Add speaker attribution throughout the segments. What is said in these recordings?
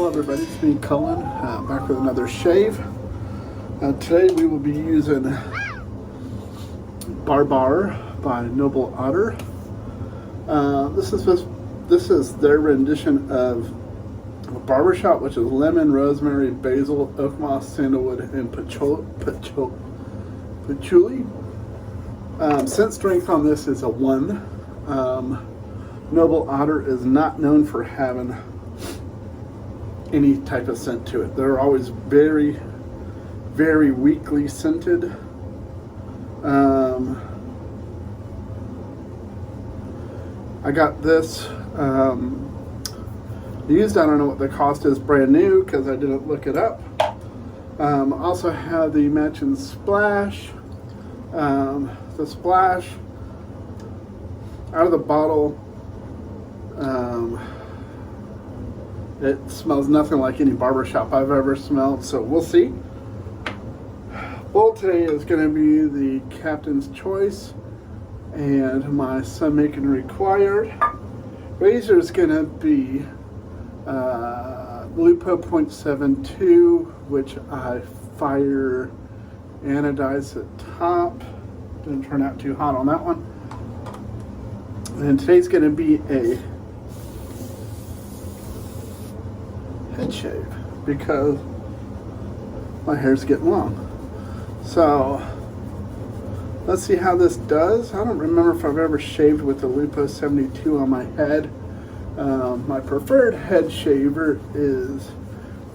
Speaker 1: Hello everybody, it's me Cullen, back with another shave. Today we will be using BarrBarr by Noble Otter. This is their rendition of a barbershop, which is lemon, rosemary, basil, oak moss, sandalwood, and patchouli. Scent strength on this is a 1. Noble Otter is not known for having any type of scent to it. They're always very, very weakly scented. I got this used. I don't know what the cost is brand new because I didn't look it up. Also have the matching splash. The splash out of the bottle. It smells nothing like any barbershop I've ever smelled, so we'll see. Bowl today is going to be the Captain's Choice and my Sun Making Required. Razor is going to be Lupo 0.72, which I fire anodized at top. Didn't turn out too hot on that one. And today's going to be a head shave because my hair's getting long. So let's see how this does. I don't remember if I've ever shaved with the Lupo 72 on my head. My preferred head shaver is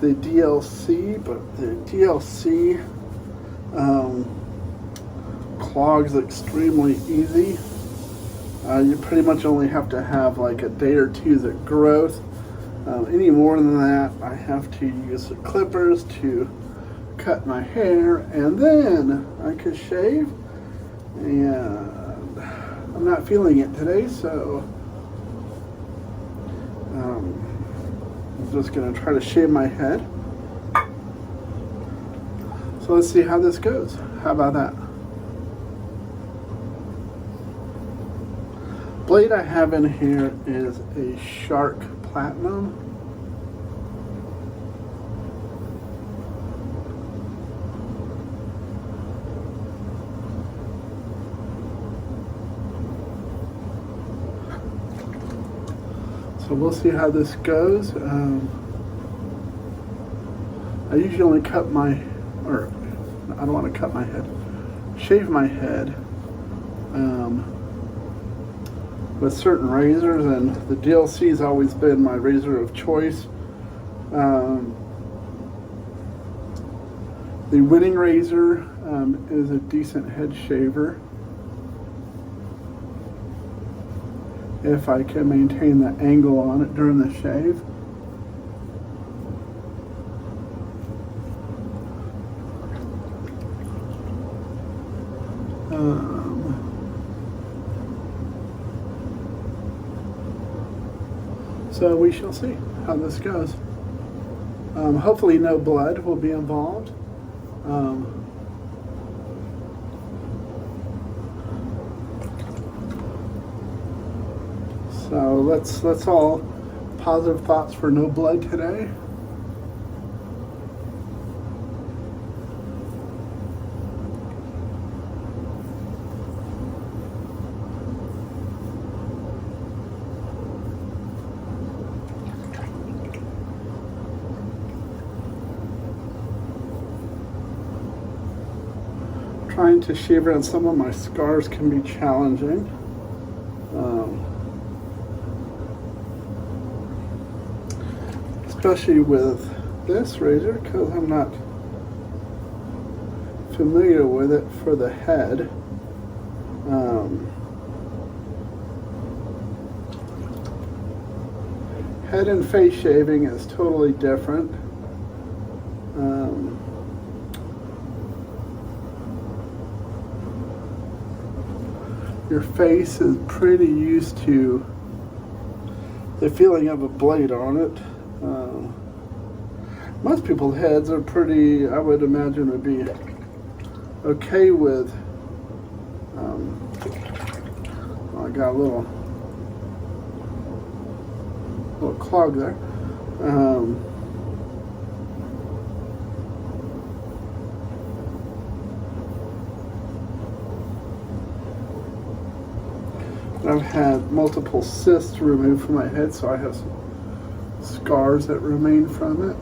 Speaker 1: the DLC, but the DLC clogs extremely easy. You pretty much only have to have like a day or two's of growth. Any more than that, I have to use the clippers to cut my hair, and then I could shave. And I'm not feeling it today, so I'm just going to try to shave my head. So let's see how this goes. How about that? Blade I have in here is a Shark Platinum. So we'll see how this goes. I usually only cut my, or I don't want to cut my head, shave my head with certain razors, and the DLC has always been my razor of choice. The winning razor is a decent head shaver if I can maintain the angle on it during the shave. So we shall see how this goes. Hopefully no blood will be involved. So let's all positive thoughts for no blood today. Trying to shave around some of my scars can be challenging. Especially with this razor, because I'm not familiar with it for the head. Head and face shaving is totally different. Your face is pretty used to the feeling of a blade on it. Most people's heads are pretty, I would imagine, would be okay with, I got a little clog there. I've had multiple cysts removed from my head, so I have some scars that remain from it.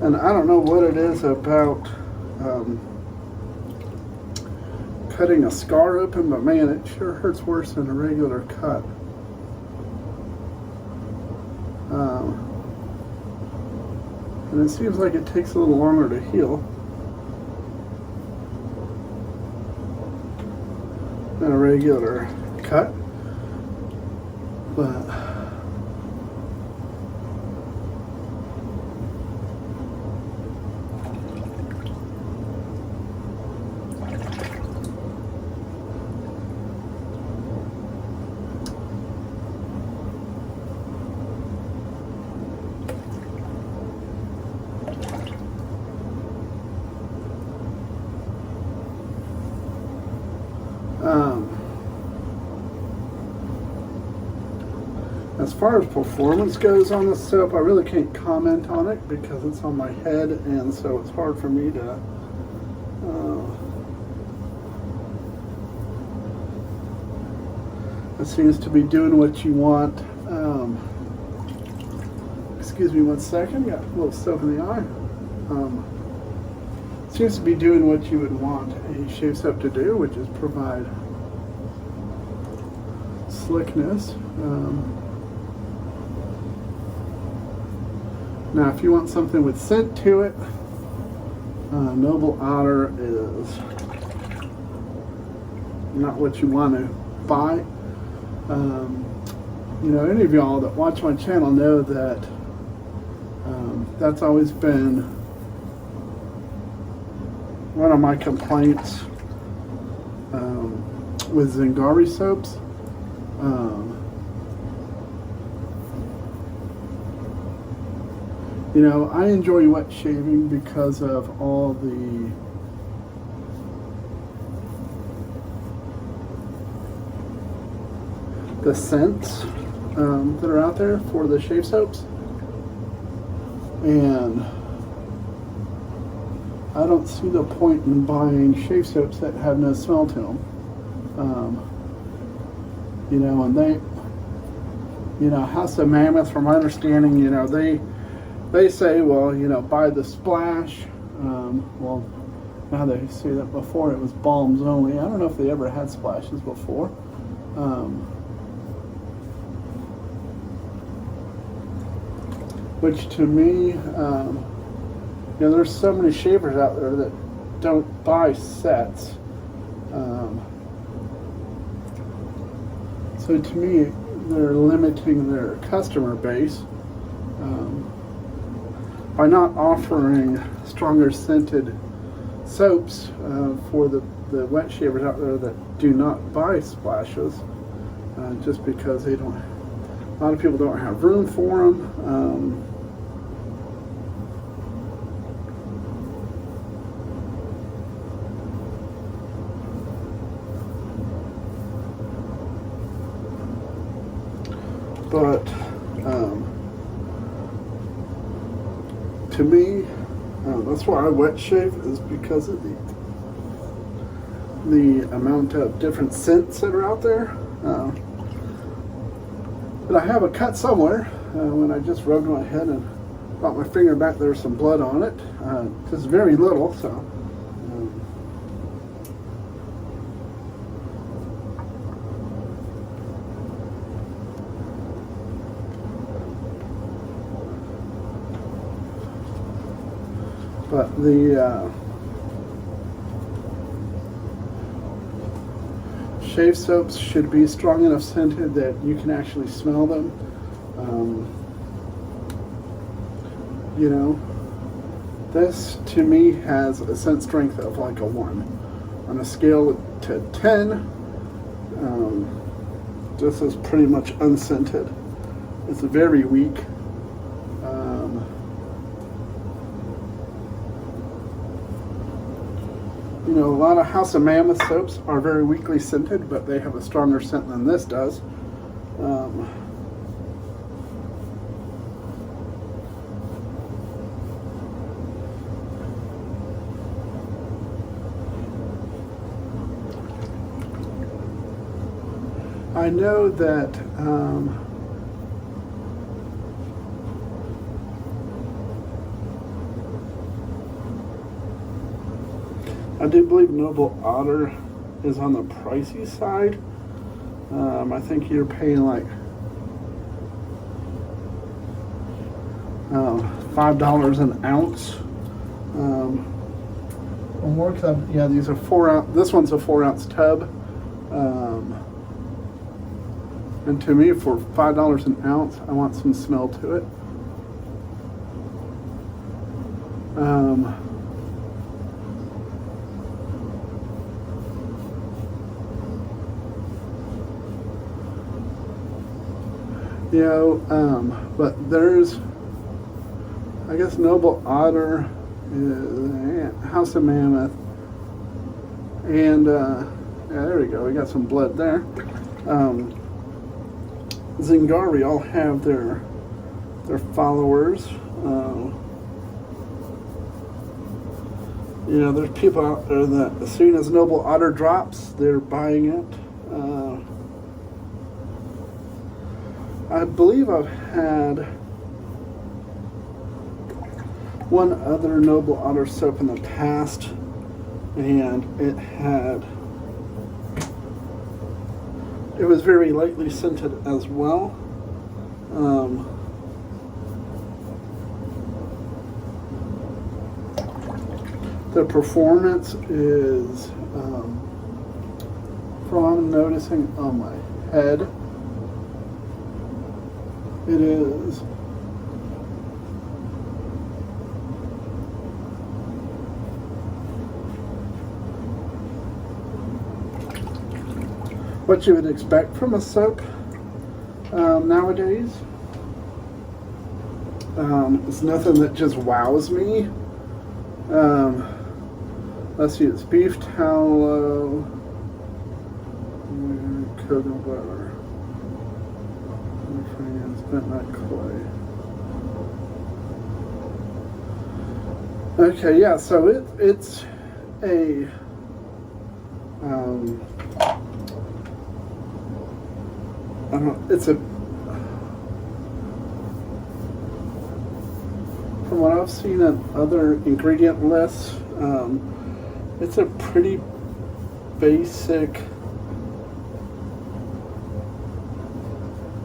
Speaker 1: And I don't know what it is about cutting a scar open, but man, it sure hurts worse than a regular cut. And it seems like it takes a little longer to heal than a regular cut, but as far as performance goes on this soap, I really can't comment on it because it's on my head, and so it's hard for me to it seems to be doing what you want. Excuse me one second, got a little soap in the eye. Seems to be doing what you would want a shave soap to do, which is provide slickness. Now, if you want something with scent to it, Noble Otter is not what you want to buy. You know, any of y'all that watch my channel know that that's always been one of my complaints with Zingari soaps. You know, I enjoy wet shaving because of all the scents that are out there for the shave soaps, and I don't see the point in buying shave soaps that have no smell to them. You know, and they, you know, House of Mammoth, from my understanding, you know, they say, well, you know, buy the splash. Well, now they say that before it was balms only. I don't know if they ever had splashes before. Which to me, you know, there's so many shavers out there that don't buy sets. So to me, they're limiting their customer base by not offering stronger scented soaps for the wet shavers out there that do not buy splashes, just because they don't. A lot of people don't have room for them. But to me, that's why I wet shave, is because of the amount of different scents that are out there. But I have a cut somewhere. When I just rubbed my head and brought my finger back, there's some blood on it. Just very little, so. But the shave soaps should be strong enough scented that you can actually smell them. You know, this to me has a scent strength of like a 1. On a scale to 10, this is pretty much unscented. It's very weak. You know, a lot of House of Mammoth soaps are very weakly scented, but they have a stronger scent than this does. I know that I do believe Noble Otter is on the pricey side. I think you're paying like $5 an ounce. Or more, yeah, these are 4 ounce. This one's a 4 ounce tub. And to me, for $5 an ounce, I want some smell to it. You know, but there's, I guess, Noble Otter, House of Mammoth, and yeah, there we go. We got some blood there. Zingari all have their followers. You know, there's people out there that as soon as Noble Otter drops, they're buying it. I believe I've had one other Noble Otter soap in the past, and it was very lightly scented as well. The performance is, from noticing on my head, it is what you would expect from a soap nowadays. It's nothing that just wows me. Let's see, it's beef tallow, cocoa butter, bentonite clay. Okay, yeah, so it's a it's a, from what I've seen on other ingredient lists, it's a pretty basic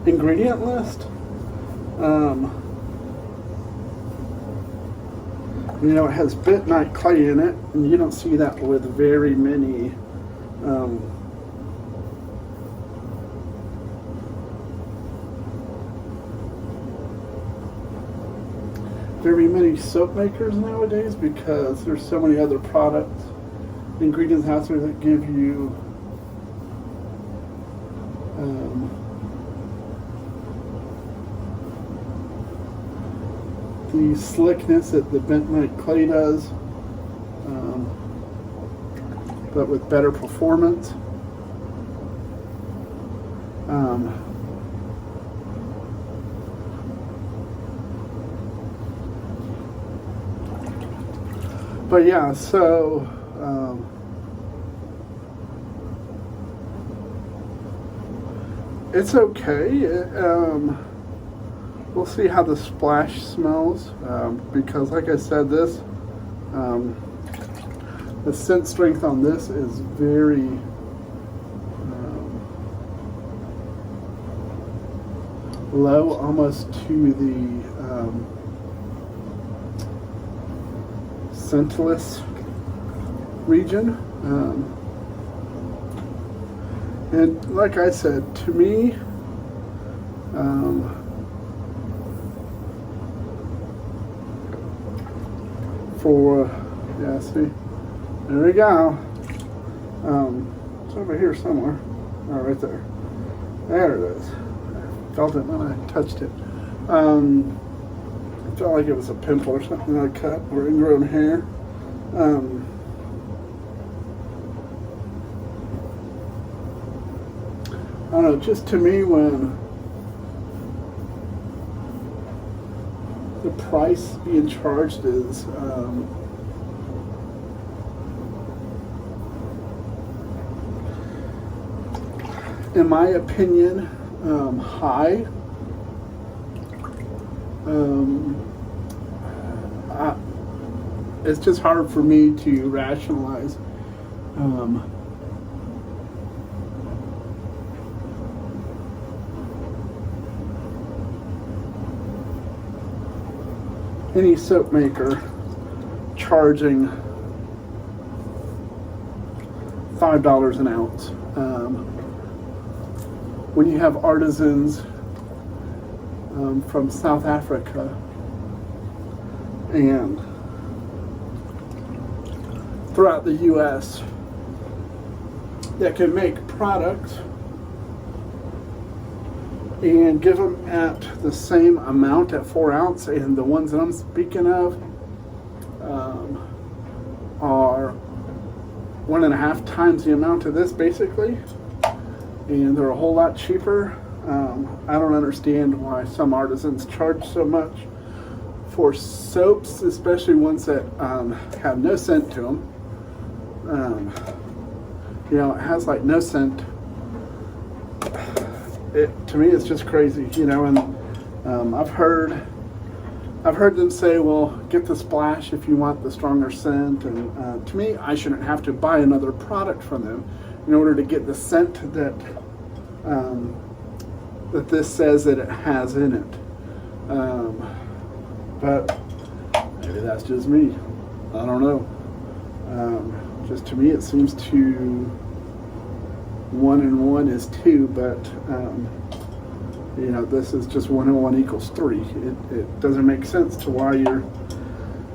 Speaker 1: ingredient list. You know, it has bentonite clay in it, and you don't see that with very many soap makers nowadays, because there's so many other products, ingredients out there that give you the slickness that the bentonite clay does, but with better performance. But yeah, so it's okay. We'll see how the splash smells, because like I said, this the scent strength on this is very low, almost to the scentless region. And like I said, to me, yeah, see, there we go. It's over here somewhere. Oh, right there. There it is. I felt it when I touched it. I felt like it was a pimple or something I cut, or ingrown hair. I don't know, just to me, when the price being charged is in my opinion, high. It's just hard for me to rationalize any soap maker charging $5 an ounce when you have artisans from South Africa and throughout the US that can make products and give them at the same amount at 4 ounce, and the ones that I'm speaking of are 1.5 times the amount of this basically, and they're a whole lot cheaper. I don't understand why some artisans charge so much for soaps, especially ones that have no scent to them. You know, it has like no scent. To me, it's just crazy, you know. And I've heard them say, "Well, get the splash if you want the stronger scent." And to me, I shouldn't have to buy another product from them in order to get the scent that that this says that it has in it. But maybe that's just me. I don't know. Just to me, it seems to 1 and 1 is 2, but you know, this is just 1 and 1 equals 3. It doesn't make sense to why you're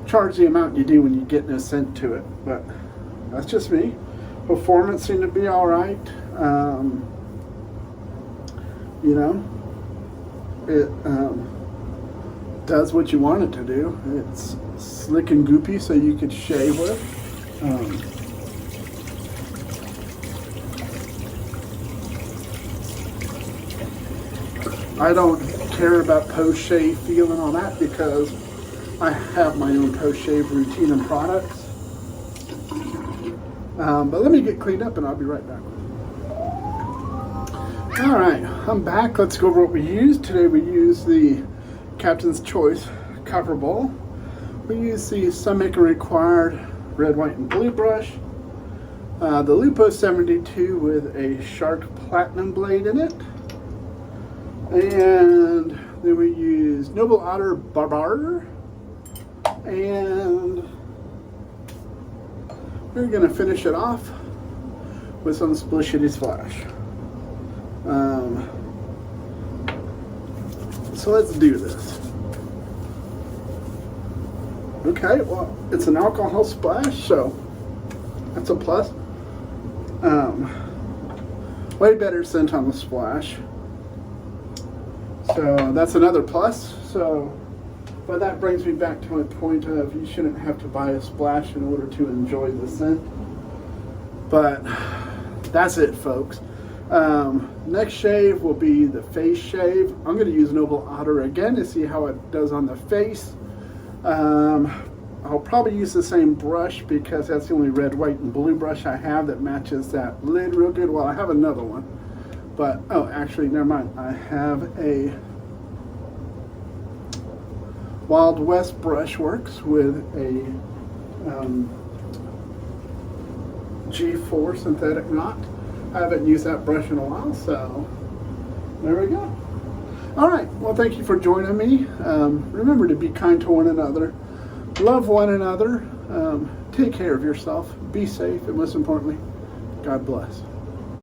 Speaker 1: charged the amount you do when you get no scent to it. But that's just me. Performance seemed to be all right. You know, it does what you want it to do. It's slick and goopy, so you could shave with. I don't care about post-shave feel and all that because I have my own post-shave routine and products. But let me get cleaned up and I'll be right back. Alright, I'm back. Let's go over what we used. Today we used the Captain's Choice Copper Bowl. We used the Sunmaker Required red, white, and blue brush. The Lupo 72 with a Shark Platinum blade in it. And then we used Noble Otter BarrBarr. And we're going to finish it off with some Split Shitty Splash. So let's do this. Okay, well, it's an alcohol splash, so that's a plus. Way better scent on the splash. So that's another plus. So, but that brings me back to my point of you shouldn't have to buy a splash in order to enjoy the scent. But that's it, folks. Next shave will be the face shave. I'm going to use Noble Otter again to see how it does on the face. I'll probably use the same brush because that's the only red, white, and blue brush I have that matches that lid real good. Well, I have another one. But, oh, actually, never mind. I have a Wild West brush works with a G4 synthetic knot. I haven't used that brush in a while, so there we go. All right, well, thank you for joining me. Remember to be kind to one another. Love one another. Take care of yourself. Be safe, and most importantly, God bless.